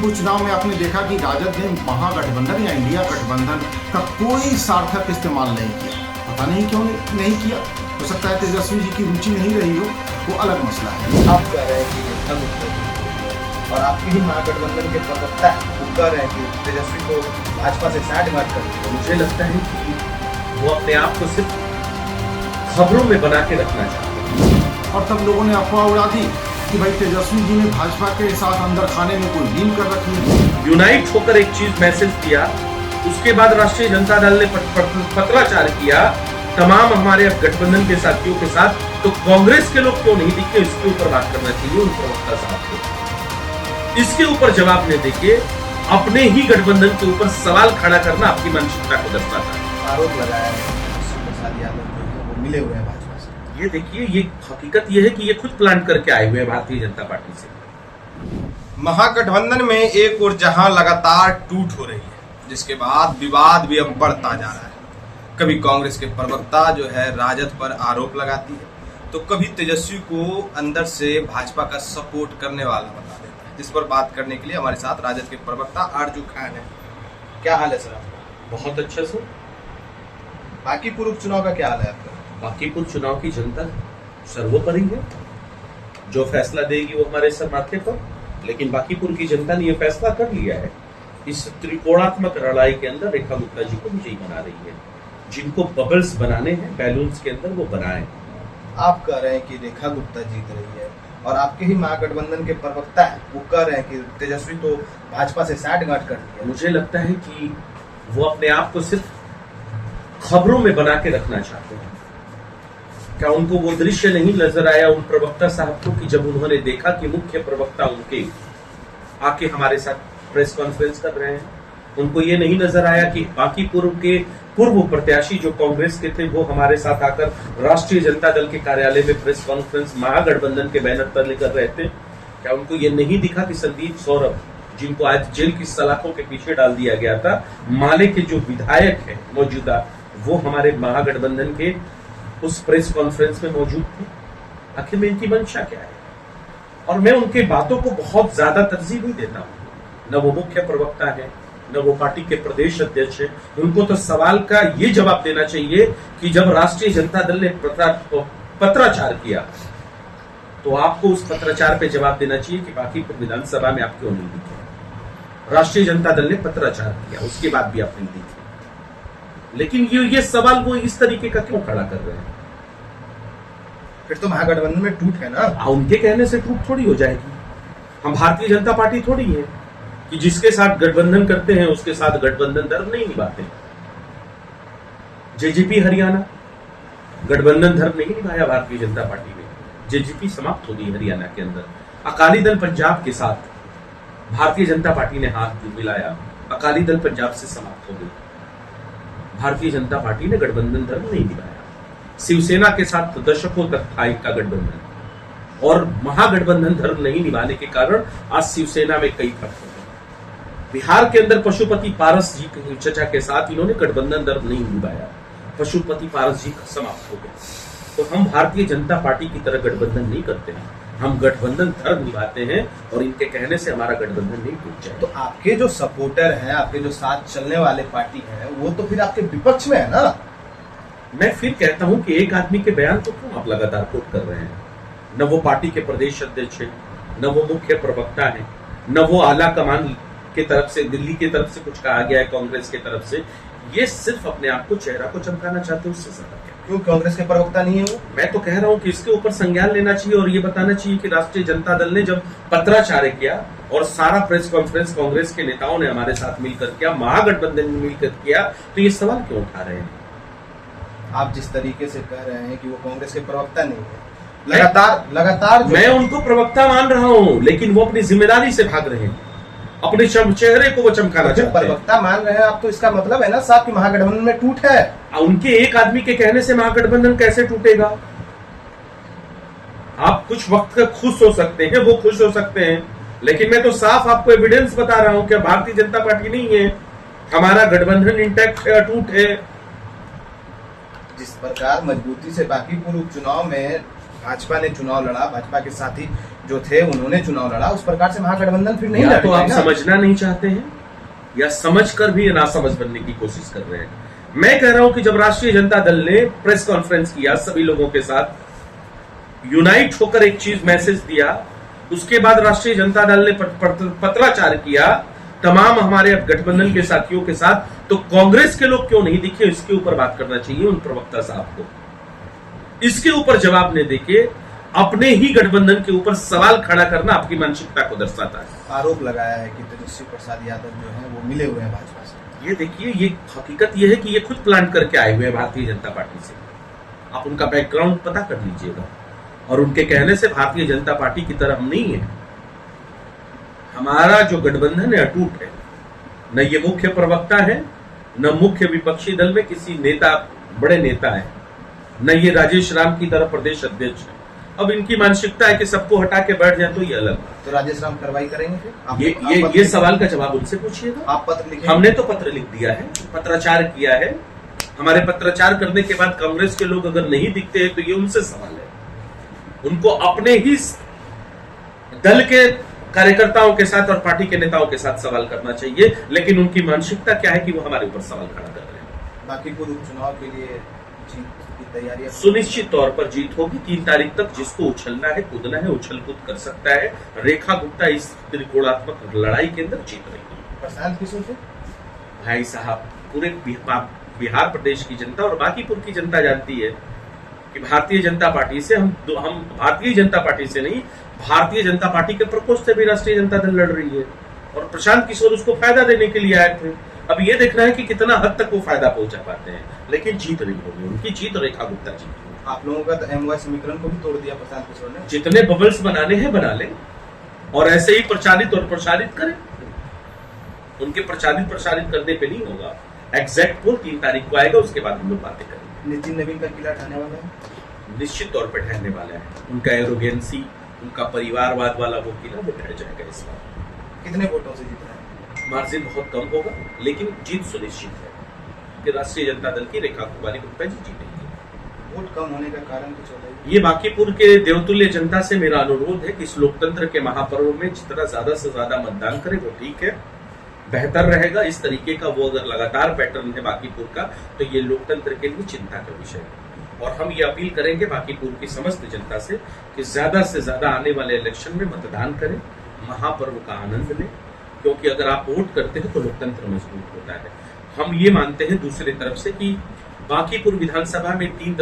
बांकीपुर चुनाव में आपने देखा कि राजद ने महागठबंधन या इंडिया गठबंधन का कोई सार्थक इस्तेमाल नहीं किया। पता नहीं क्यों नहीं किया। हो सकता है तेजस्वी जी की रुचि नहीं रही हो, वो अलग मसला है। आप कह रहे हैं कि रेखा गुप्ता और आपके ही महागठबंधन के प्रवक्ता वो कह रहे हैं कि तेजस्वी को भाजपा से साठगांठ कर दी। मुझे लगता है कि वो अपने आप को सिर्फ खबरों में बना के रखना चाहते हैं। और तब लोगों ने अफवाह उड़ा दी कि भाई तेजस्वी जी ने भाजपा के साथ अंदर खाने में कोई डील कर रखी है। यूनाइट होकर एक चीज मैसेज दिया, उसके बाद राष्ट्रीय जनता दल ने पत्राचार किया तमाम हमारे गठबंधन के साथियों के साथ। तो कांग्रेस के लोग क्यों नहीं दिखे, इसके ऊपर बात करना चाहिए उन प्रवक्ता साहब को। इसके ऊपर जवाब नहीं देके अपने ही गठबंधन के ऊपर सवाल खड़ा करना आपकी मानसिकता को दर्शाता है। आरोप लगाया है प्रसाद यादव वो मिले हुए हैं भाजपा से। ये देखिए, ये हकीकत ये है कि ये खुद प्लान करके आए हुए हैं भारतीय जनता पार्टी से। महागठबंधन में एक और जहां लगातार टूट हो रही है, जिसके बाद विवाद भी अब बढ़ता जा रहा है। कभी कांग्रेस के प्रवक्ता जो है राजद पर आरोप लगाती है, तो कभी तेजस्वी को अंदर से भाजपा का सपोर्ट करने वाला बता देता है। जिस पर बात करने के लिए हमारे साथ राजद के प्रवक्ता आरजू खान है। क्या हाल है सर आपका? बहुत अच्छा सर। बांकीपुर उपचुनाव का क्या हाल है आपका? बांकीपुर चुनाव की जनता सर्वोपरि है, जो फैसला देगी वो हमारे सर माथे पर। लेकिन बांकीपुर की जनता ने यह फैसला कर लिया है, इस त्रिकोणात्मक लड़ाई के अंदर रेखा गुप्ता जी को विजयी बना रही है। जिनको बबल्स बनाने हैं बैलून्स के अंदर, वो बनाएं। आप कह रहे हैं कि रेखा गुप्ता जीत रही है और आपके ही महागठबंधन के प्रवक्ता है वो कह रहे हैं कि तेजस्वी तो भाजपा से साठगांठ कर दी है। मुझे लगता है कि वो अपने आप को सिर्फ खबरों में बना के रखना चाहते हैं। क्या उनको वो दृश्य नहीं नजर आया उन प्रवक्ता साहब को कि जब उन्होंने देखा कि मुख्य प्रवक्ता उनके आके हमारे साथ प्रेस कॉन्फ्रेंस कर रहे हैं, उनको ये नहीं नजर आया कि बांकीपुर के पूर्व प्रत्याशी जो कांग्रेस के थे वो हमारे साथ आकर राष्ट्रीय जनता दल के कार्यालय में प्रेस कॉन्फ्रेंस महागठबंधन के बैनर पर लेकर रहे थे? क्या उनको ये नहीं दिखा कि संदीप सौरभ, जिनको आज जेल की सलाखों के पीछे डाल दिया गया था, माले के जो विधायक है मौजूदा, वो हमारे महागठबंधन के उस प्रेस कॉन्फ्रेंस में मौजूद थे? आखिर में इनकी मंशा क्या है? और मैं उनके बातों को बहुत ज्यादा तरजीह नहीं देता हूं। न वो मुख्य प्रवक्ता है, न वो पार्टी के प्रदेश अध्यक्ष है। उनको तो सवाल का ये जवाब देना चाहिए कि जब राष्ट्रीय जनता दल ने पत्राचार किया, तो आपको उस पत्राचार पे जवाब देना चाहिए कि बांकीपुर विधानसभा में आप क्यों नहीं दिखे। राष्ट्रीय जनता दल ने पत्राचार किया, उसके बाद भी आप नहीं दिखे। लेकिन ये सवाल वो इस तरीके का क्यों खड़ा कर रहे हैं? फिर तो महागठबंधन में टूट है ना। उनके कहने से टूट थोड़ी हो जाएगी। हम भारतीय जनता पार्टी थोड़ी है कि जिसके साथ गठबंधन करते हैं उसके साथ गठबंधन धर्म नहीं निभाते। जेजेपी हरियाणा गठबंधन धर्म नहीं निभाया भारतीय जनता पार्टी ने, जेजेपी समाप्त हो गई हरियाणा के अंदर। अकाली दल पंजाब के साथ भारतीय जनता पार्टी ने हाथ मिलाया, अकाली दल पंजाब से समाप्त हो गई। भारतीय जनता पार्टी ने गठबंधन धर्म नहीं निभाया। शिवसेना के साथ दशकों तक था इनका गठबंधन, और महागठबंधन धर्म नहीं निभाने के कारण आज शिवसेना में कई फर्क हो गए। बिहार के अंदर पशुपति पारस जी के चचा के साथ इन्होंने गठबंधन धर्म नहीं निभाया, पशुपति पारस जी समाप्त हो गए। तो हम भारतीय जनता पार्टी की तरह गठबंधन नहीं करते हैं, हम गठबंधन धर्म निभाते हैं और इनके कहने से हमारा गठबंधन नहीं टूट जाए। तो आपके जो सपोर्टर हैं, आपके जो साथ चलने वाले पार्टी हैं, वो तो फिर आपके विपक्ष में है ना। मैं फिर कहता हूं कि एक आदमी के बयान को क्यों आप लगातार कोट कर रहे हैं? न वो पार्टी के प्रदेश अध्यक्ष है, न वो मुख्य प्रवक्ता है, न वो आला कमान के तरफ से, दिल्ली की तरफ से कुछ कहा गया है कांग्रेस की तरफ से। ये सिर्फ अपने आप को, चेहरा को चमकाना चाहते हैं, उससे ज्यादा क्या। क्यों कांग्रेस के प्रवक्ता नहीं है वो? मैं तो कह रहा हूं कि इसके ऊपर संज्ञान लेना चाहिए और ये बताना चाहिए कि राष्ट्रीय जनता दल ने जब पत्राचार किया और सारा प्रेस कॉन्फ्रेंस कांग्रेस के नेताओं ने हमारे साथ मिलकर किया, महागठबंधन ने मिलकर किया, तो ये सवाल क्यों उठा रहे हैं? आप जिस तरीके से कह रहे हैं कि वो कांग्रेस के प्रवक्ता नहीं है, लगातार मैं उनको प्रवक्ता मान रहा हूं, लेकिन वो अपनी जिम्मेदारी से भाग रहे हैं, अपने चेहरे को वो चमकाना चाहते हैं। प्रवक्ता मान रहे हैं आप, तो इसका मतलब है ना साहब कि महागठबंधन में टूट है। उनके एक आदमी के कहने से महागठबंधन कैसे टूटेगा? आप कुछ वक्त तक खुश हो सकते हैं, वो खुश हो सकते हैं, लेकिन मैं तो साफ आपको एविडेंस बता रहा हूं कि भारतीय जनता पार्टी नहीं है, हमारा गठबंधन इंटैक्ट है, अटूट है। जिस प्रकार मजबूती से बांकीपुर उपचुनाव में भाजपा ने चुनाव लड़ा, भाजपा के साथी जो थे उन्होंने चुनाव लड़ा, उस प्रकार से महागठबंधन फिर नहीं या लड़ तो रही आप है ना। समझना नहीं चाहते हैं या समझकर भी नासमझ बनने की कोशिश कर रहे हैं। मैं कह रहा हूं कि जब राष्ट्रीय जनता दल ने प्रेस कॉन्फ्रेंस किया, सभी लोगों के साथ यूनाइट होकर एक चीज मैसेज दिया, उसके बाद राष्ट्रीय जनता दल ने पत्राचार किया तमाम हमारे गठबंधन के साथियों के साथ, तो कांग्रेस के लोग क्यों नहीं दिखे, इसके ऊपर बात करना चाहिए उन प्रवक्ता साहब को। इसके ऊपर जवाब नहीं देके अपने ही गठबंधन के ऊपर सवाल खड़ा करना आपकी मानसिकता को दर्शाता है। आरोप लगाया है कि तेजस्वी प्रसाद यादव जो है वो मिले हुए हैं भाजपा से। ये देखिए, ये हकीकत ये है कि ये खुद प्लान करके आए हुए हैं भारतीय जनता पार्टी से। आप उनका बैकग्राउंड पता कर लीजिएगा, और उनके कहने से भारतीय जनता पार्टी की तरह हम नहीं है। हमारा जो गठबंधन है अटूट है, न ये मुख्य प्रवक्ता है, न मुख्य विपक्षी दल में किसी नेता बड़े नेता है, न ये राजेश राम की तरह प्रदेश अध्यक्ष है। अब इनकी मानसिकता है कि सबको हटा के बैठ जाए तो ये अलग है। तो राजेश राम कार्रवाई करेंगे फिर? ये सवाल का जवाब उनसे पूछिएगा। आप पत्र लिखे? हमने तो पत्र लिख दिया है, पत्राचार किया है। हमारे पत्राचार करने के बाद कांग्रेस के लोग अगर नहीं दिखते हैं तो ये उनसे सवाल है। उनको अपने ही दल के कार्यकर्ताओं के साथ और पार्टी के नेताओं के साथ सवाल करना चाहिए, लेकिन उनकी मानसिकता क्या है कि वो हमारे ऊपर सवाल खड़ा कर रहे हैं। बांकीपुर उपचुनाव के लिए जीत की तैयारी सुनिश्चित तौर पर जीत होगी। 3 तारीख तक जिसको उछलना है, कूदना है, उछल कूद कर सकता है। रेखा गुप्ता इस त्रिकोणात्मक लड़ाई के अंदर जीत रही है। प्रशांत किशोर से भाई साहब, पूरे बिहार प्रदेश की जनता और बांकीपुर की जनता जानती है कि भारतीय जनता पार्टी से हम भारतीय जनता पार्टी से नहीं, भारतीय जनता पार्टी के प्रकोष्ठ से भी राष्ट्रीय जनता दल लड़ रही है, और प्रशांत किशोर उसको फायदा देने के लिए आए थे। अब ये देखना है कि कितना हद तक वो फायदा पहुंचा पाते हैं, लेकिन जीत नहीं होगी उनकी। जीत रेखा गुप्ता जी की। आप लोगों का तो एमवाई समीकरण को भी तोड़ दिया प्रशांत किशोर ने। जितने बबल्स बनाने हैं बना लें, और ऐसे ही प्रचारित और प्रसारित करें। उनके प्रसारित करने पे नहीं होगा। एग्जैक्ट पोल 3 तारीख को आएगा, उसके बाद हम लोग बातें करेंगे। नितिन नवीन का किला ढहने वाला है? निश्चित तौर पर ढहने वाला है। उनका एरोगेंसी, उनका परिवारवाद वाला वो किला वो ढह जाएगा इस बार। कितने वोटों से जीतना है? मार्जिन बहुत कम होगा, लेकिन जीत सुनिश्चित है कि राष्ट्रीय जनता दल की रेखा गुप्ता जी जीतेंगे। वोट कम होने का कारण कुछ बताइए। ये बांकीपुर के देवतुल्य जनता से मेरा अनुरोध है कि इस लोकतंत्र के महापर्व में जितना ज्यादा से ज्यादा मतदान करे वो ठीक है, बेहतर रहेगा। इस तरीके का वो अगर लगातार पैटर्न है बांकीपुर का, तो ये लोकतंत्र के लिए चिंता का विषय है। और हम ये अपील करेंगे बांकीपुर की समस्त जनता से कि ज्यादा से ज्यादा आने वाले इलेक्शन में मतदान करें, महापर्व का आनंद लें, क्योंकि अगर आप वोट करते हैं तो लोकतंत्र मजबूत होता है। हम ये मानते हैं दूसरी तरफ से कि बांकीपुर विधानसभा में 3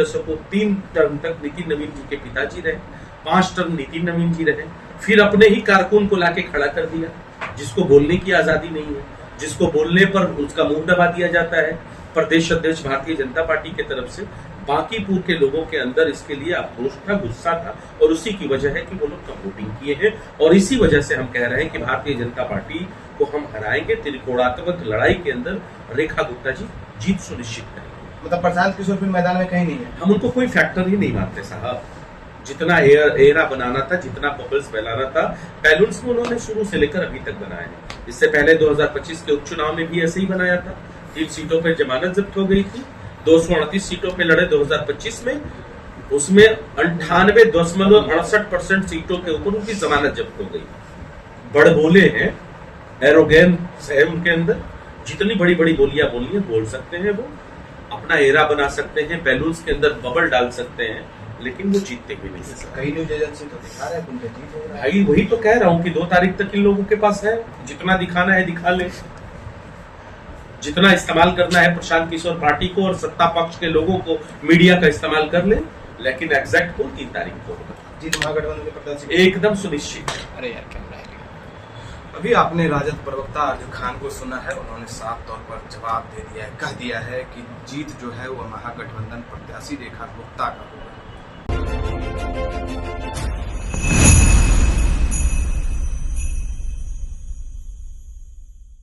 टर्म तक नितिन नवीन जी के पिताजी रहे, 5 टर्म नितिन नवीन जी रहे, फिर अपने ही कारकुन को लाके खड़ा कर दिया, जिसको बोलने की आजादी नहीं है, जिसको बोलने पर उसका मुंह दबा दिया जाता है प्रदेश अध्यक्ष भारतीय जनता पार्टी की तरफ से। बांकीपुर के लोगों के अंदर इसके लिए आक्रोश था, गुस्सा था, और उसी की वजह है कि वो लोग कम वोटिंग किए हैं, और इसी वजह से हम कह रहे हैं कि भारतीय जनता पार्टी को हम हराएंगे। त्रिकोणात्मक लड़ाई के अंदर रेखा गुप्ता जी जीत सुनिश्चित करेंगे। मतलब प्रशांत किशोर फिर मैदान में कहीं नहीं है? हम उनको कोई फैक्टर ही नहीं मानते साहब। जितना एरा बनाना था, जितना बबल्स फैलाना था, बैलून्स में उन्होंने शुरू से लेकर अभी तक बनाए हैं। इससे पहले 2025 के उपचुनाव में भी ऐसे ही बनाया था। 3 सीटों पर जमानत जब्त हो गई थी, 238 सीटों पे लड़े 2025 में, उसमें 98.68% सीटों के ऊपर उनकी जमानत जब्त हो गई। बड़ बोले हैं, एरोगेंस है उनके अंदर, जितनी बड़ी बड़ी बोलियां बोली हैं बोल सकते हैं, वो अपना एरा बना सकते हैं, बैलून्स के अंदर बबल डाल सकते हैं, लेकिन वो जीतते भी नहीं सकते। कई न्यूज एजेंसी तो दिखा रहे हैं उनके जीत हो रहा है। भाई वही तो कह रहा हूं कि 2 तारीख तक इन लोगों के पास है, जितना दिखाना है दिखा ले, जितना इस्तेमाल करना है प्रशांत किशोर पार्टी को और सत्ता पक्ष के लोगों को, मीडिया का इस्तेमाल कर ले, लेकिन एग्जैक्ट पोल 3 तारीख को होगा। जीत महागठबंधन के प्रत्याशी एकदम सुनिश्चित है। अरे यार क्या रह गया। अभी आपने राजद प्रवक्ता अर्जुन खान को सुना है, उन्होंने साफ तौर पर जवाब दे दिया है, कह दिया है कि जीत जो है वो महागठबंधन प्रत्याशी रेखा गुप्ता का होगा।